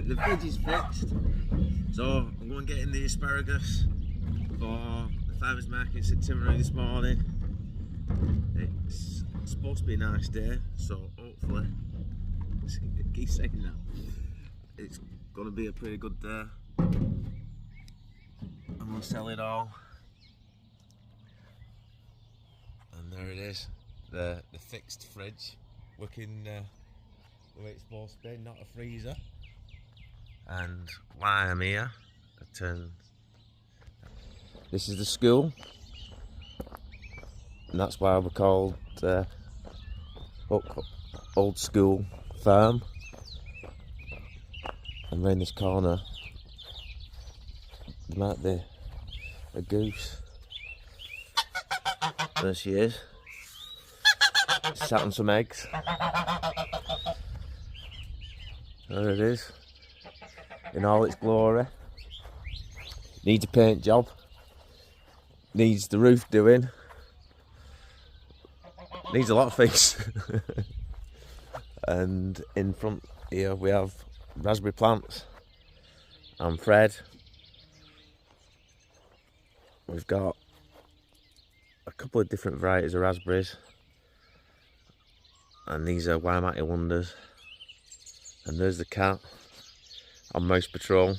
the fridge is fixed, so I'm going getting the asparagus for the farmers market at Timonry this morning. It's supposed to be a nice day, so hopefully, I keep saying that, it's going to be a pretty good day. I'm going to sell it all. And there it is, the fixed fridge, working the way it's supposed to be, not a freezer. And while I'm here, this is the school, and that's why we're called Old School Farm. And round this corner there might be a goose. There she is, sat on some eggs. There it is, in all its glory. Needs a paint job, needs the roof doing, needs a lot of things. And in front here we have raspberry plants and Fred. We've got a couple of different varieties of raspberries, and these are Waimate Wonders. And there's the cat on mouse patrol.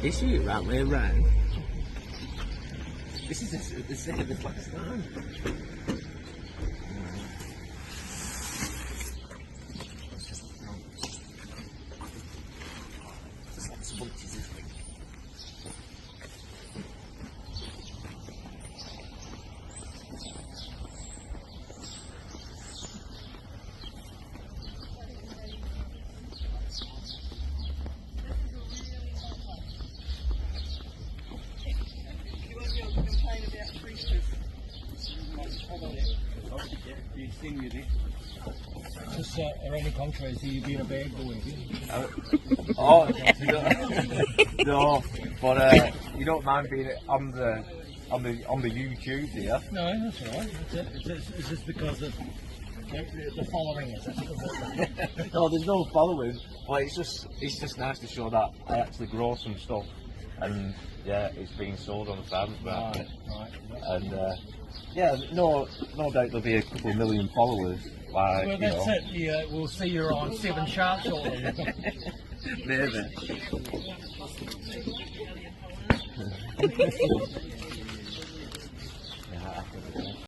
Is she right way around? This is the same as last time. There's lots of bunches, isn't there? Just around the country, so you've been a bad boy. Oh, no, but you don't mind being on the YouTube here? No, that's all right. It's just because of the following is it? No, there's no following, but it's just nice to show that I actually grow some stuff, and yeah, it's being sold on the farmers market. Right. And yeah, no doubt there'll be a couple of million followers. Like, Well, that's it. Yeah, we'll see you on 7 Sharp shortly. Maybe.